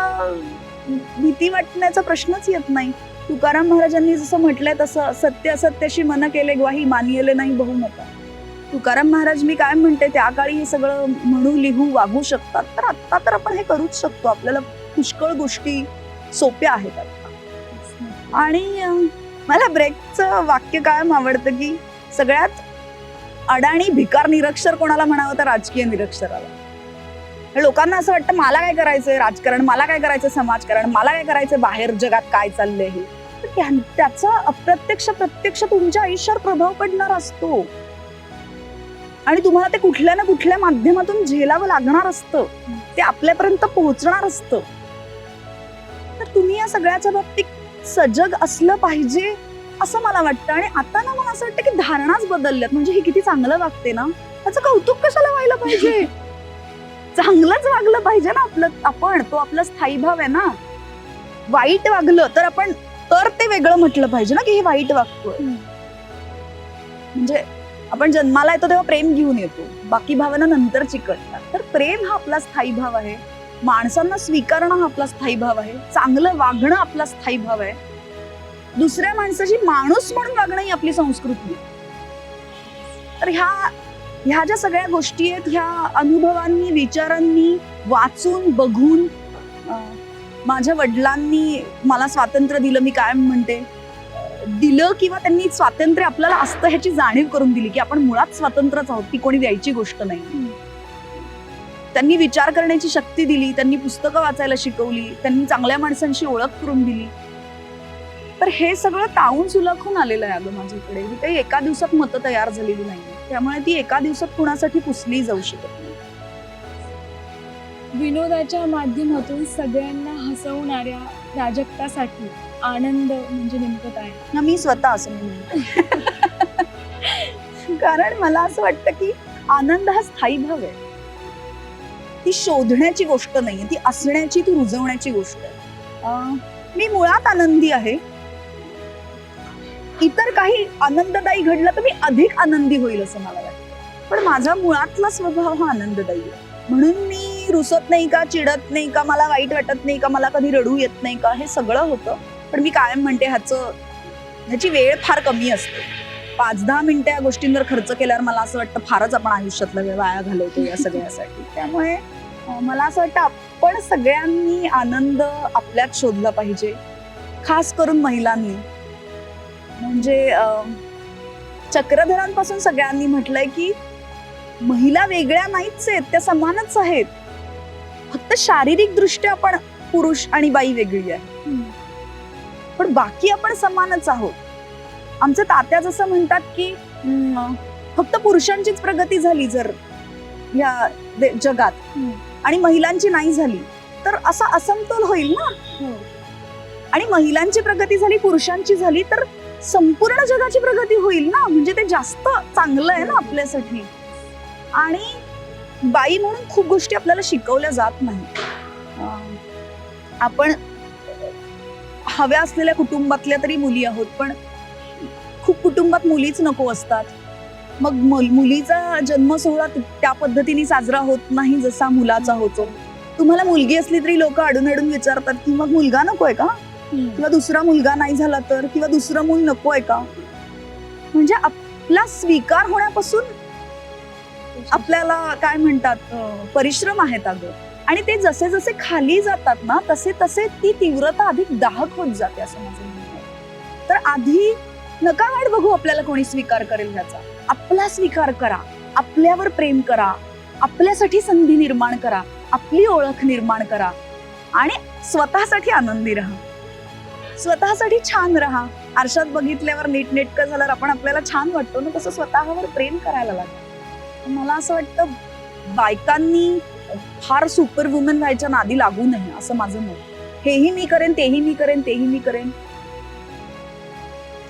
भीती वाटण्याचा प्रश्नच येत नाही. तुकाराम महाराजांनी जसं म्हटलंय तसं, सत्य असत्याशी मन केले ग्वाही, मानियले नाही बहुमता. तुकाराम महाराज मी काय म्हणते, त्या काळी हे सगळं म्हणू, लिहू, वागू शकतात, तर आता तर आपण हे करूच शकतो. आपल्याला पुष्कळ गोष्टी सोप्या आहेत आता. आणि मला ब्रेकचं वाक्य कायम आवडतं की सगळ्यात अडाणी भिकार निरक्षर कोणाला म्हणावं तर राजकीय निरक्षराला. लोकांना असं वाटतं मला काय करायचंय राजकारण, मला काय करायचं समाजकारण, मला काय करायचं बाहेर जगात काय चाललंय हे. त्याचा अप्रत्यक्ष प्रत्यक्ष तुमच्या आयुष्यावर प्रभाव पडणार असतो आणि तुम्हाला ते कुठल्या ना कुठल्या माध्यमातून झेलावं लागणार असतं. ते आपल्यापर्यंत पोहोचणार असतं. तर तुम्ही या सगळ्याच्या बाबतीत सजग असलं पाहिजे असं मला वाटतं. आणि आता ना मला असं वाटतं की धारणाच बदलल्यात. म्हणजे ही किती चांगलं वागते ना, त्याचं कौतुक कशाला व्हायला पाहिजे. चांगलंच वागलं पाहिजे ना आपलं आपण. तो आपला स्थायी भाव आहे ना. वाईट वागलं तर ते वेगळं म्हटलं पाहिजे ना की हे वाईट वागतोय. म्हणजे आपण जन्माला येतो तेव्हा प्रेम घेऊन येतो, बाकी भावना नंतर चिकटतात. तर प्रेम हा आपला स्थायी भाव आहे. माणसांना स्वीकारणं हा आपला स्थायी भाव आहे. चांगलं वागणं आपला स्थायी भाव आहे. दुसऱ्या माणसाची माणूस म्हणून वागणं ही आपली संस्कृती. तर ह्या ज्या सगळ्या गोष्टी आहेत, ह्या अनुभवांनी, विचारांनी, वाचून बघून, माझ्या वडिलांनी मला स्वातंत्र्य दिलं, मी कायम म्हणते दिलं, किंवा त्यांनी स्वातंत्र्य आपल्याला असतं ह्याची जाणीव करून दिली की आपण मुळात स्वतंत्रच आहोत, ती कोणी द्यायची गोष्ट नाही. त्यांनी विचार करण्याची शक्ती दिली, त्यांनी पुस्तकं वाचायला शिकवली, त्यांनी चांगल्या माणसांशी ओळख करून दिली. तर हे सगळं तावून सुलाखून आलेलं आहे अगं माझ्याकडे. ही काही एका दिवसात मतं तयार झालेली नाही. त्यामुळे ती एका दिवसात कुणासाठी पुसली जाऊ शकत नाही. विनोदाच्या माध्यमातून सगळ्यांना हसवणाऱ्या प्राजक्तासाठी आनंद म्हणजे नेमकं काय? मी स्वतः असं म्हणते. कारण मला असं वाटतं की आनंद हा स्थायी भाव आहे. ती शोधण्याची गोष्ट नाहीये, ती असण्याची, ती रुजवण्याची गोष्ट आहे. मी मुळात आनंदी आहे. इतर काही आनंददायी घडलं तर मी अधिक आनंदी होईल असं मला वाटतं. पण माझा मुळातला स्वभाव हा आनंददायी आहे. म्हणून मी रुसत नाही का, चिडत नाही का, मला वाईट वाटत नाही का, मला कधी रडू येत नाही का, हे सगळं होतं. पण मी कायम म्हणते ह्याची वेळ फार कमी असते. 5-10 मिनिटं या गोष्टींवर खर्च केल्यावर मला असं वाटतं फारच आपण आयुष्यातला वेळ वाया घालवतो या सगळ्यासाठी. त्यामुळे मला असं वाटतं आपण सगळ्यांनी आनंद आपल्यात शोधला पाहिजे, खास करून महिलांनी. म्हणजे चक्रधरांपासून सगळ्यांनी म्हटलंय की महिला वेगळ्या नाहीच आहेत, त्या समानच आहेत. फक्त शारीरिक दृष्ट्या आपण पुरुष आणि बाई वेगळी आहे, पण बाकी आपण समानच आहोत. आमचे तात्या जसं म्हणतात की फक्त पुरुषांचीच प्रगती झाली जर या जगात आणि महिलांची नाही झाली तर असा असमतोल होईल ना. आणि महिलांची प्रगती झाली, पुरुषांची झाली तर संपूर्ण जगाची प्रगती होईल ना. म्हणजे ते जास्त चांगलं आहे ना आपल्यासाठी. आणि बाई म्हणून खूप गोष्टी आपल्याला शिकवल्या जात नाही. आपण हव्या असलेल्या कुटुंबातल्या तरी मुली आहोत, पण खूप कुटुंबात मुलीच नको असतात. मग मुलीचा जन्म सोहळा त्या पद्धतीने साजरा होत नाही जसा मुलाचा होतो. तुम्हाला मुलगी असली तरी लोक अडून अडून विचारतात की मग मुलगा नकोय का, किंवा दुसरा मुलगा नाही झाला तर, किंवा दुसरं मूल नकोय का. म्हणजे आपला स्वीकार होण्यापासून आपल्याला काय म्हणतात परिश्रम आहेत अगं. आणि ते जसे जसे खाली जातात ना तसे तसे ती तीव्रता अधिक दाहक होत जाते असं माझं म्हणणं आहे. तर आधी नका वाट बघू आपल्याला कोणी स्वीकार करेल ह्याचा. आपला स्वीकार करा, आपल्यावर प्रेम करा, आपल्यासाठी संधी निर्माण करा, आपली ओळख निर्माण करा आणि स्वतःसाठी आनंदी राहा, स्वतःसाठी छान राहा. आरशात बघितल्यावर नीटनेटकं झाल्यावर आपण आपल्याला छान वाटतो ना, तसं स्वतःवर प्रेम करायला लागतं. मला असं वाटतं बायकांनी फार सुपर वुमन व्हायच्या नादी लागू नये असं माझं मत. हेही मी करेन, तेही मी करेन, तेही मी करेन.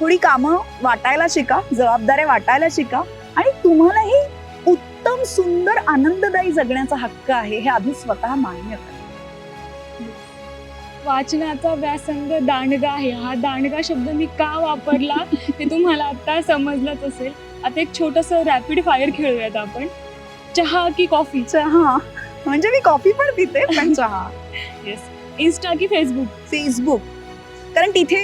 थोडी कामं वाटायला शिका, जबाबदाऱ्या वाटायला शिका आणि तुम्हालाही उत्तम सुंदर आनंददायी जगण्याचा हक्क आहे हे आधी स्वतः मान्य करा. वाचनाचा व्यासंग दांडगा आहे. हा दांडगा शब्द मी का वापरला ते तुम्हाला आता समजलंच असेल. आता एक छोटस रॅपिड फायर खेळूयात आपण. चहा की कॉफी? चहा. म्हणजे मी कॉफी पण पिते पण चहा. येस. इन्स्टा की फेसबुक? फेसबुक. कारण तिथे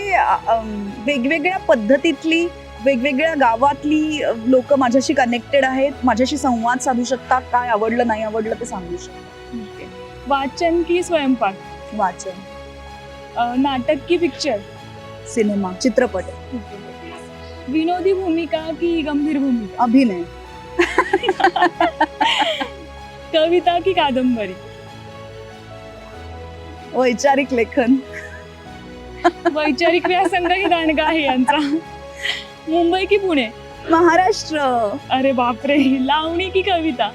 वेगवेगळ्या पद्धतीतली वेगवेगळ्या गावातली लोक माझ्याशी कनेक्टेड आहेत, माझ्याशी संवाद साधू शकतात, काय आवडलं नाही आवडलं ते सांगू शकतात. वाचन की स्वयंपाक? वाचन. नाटक की पिक्चर? सिनेमा, चित्रपट. विनोदी भूमिका की गंभीर भूमिका? अभिनय. कविता की कादंबरी? वैचारिक लेखन. वैचारिक व्यासंग ही दांडगा आहे यांचा. मुंबई की पुणे? महाराष्ट्र. अरे बापरे. लावणी की कविता?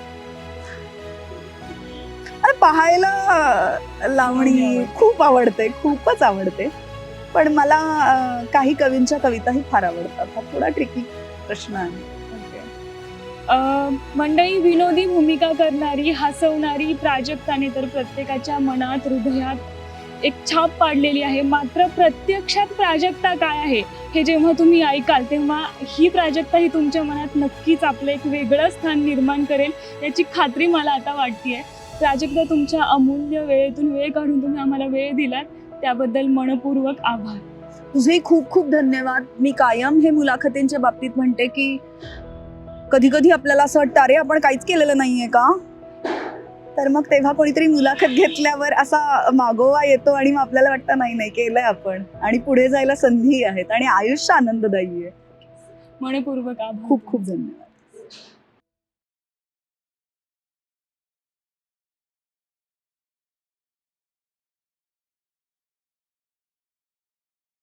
अरे पाहायला लावणी खूप आवडते, खूपच आवडते. पण मला काही कवींच्या कविताही फार आवडतात. हा थोडा ट्रिकी प्रश्न आहे. मंडळी, विनोदी भूमिका करणारी, हसवणारी प्राजक्ताने तर प्रत्येकाच्या मनात, हृदयात एक छाप पाडलेली आहे. मात्र प्रत्यक्षात प्राजक्ता काय आहे हे जेव्हा तुम्ही ऐकाल तेव्हा ही प्राजक्ता ही तुमच्या मनात नक्कीच आपलं एक वेगळं स्थान निर्माण करेल याची खात्री मला आता वाटतेय. प्राजक्ता, तुमच्या अमूल्य वेळेतून वेळ काढून तुम्ही आम्हाला वेळ दिलात त्याबद्दल मनपूर्वक आभार. तुझे खूप खूप धन्यवाद. मी कायम हे मुलाखतींच्या बाबतीत म्हणते की कधी कधी आपल्याला असं वाटतं अरे आपण काहीच केलेलं नाहीये का, तर मग तेव्हा कोणीतरी मुलाखत घेतल्यावर असा मागोवा येतो आणि मग आपल्याला वाटतं नाही नाही केलंय आपण आणि पुढे जायला संधी आहेत आणि आयुष्य आनंददायी आहे. मनपूर्वक आभार. खूप खूप धन्यवाद.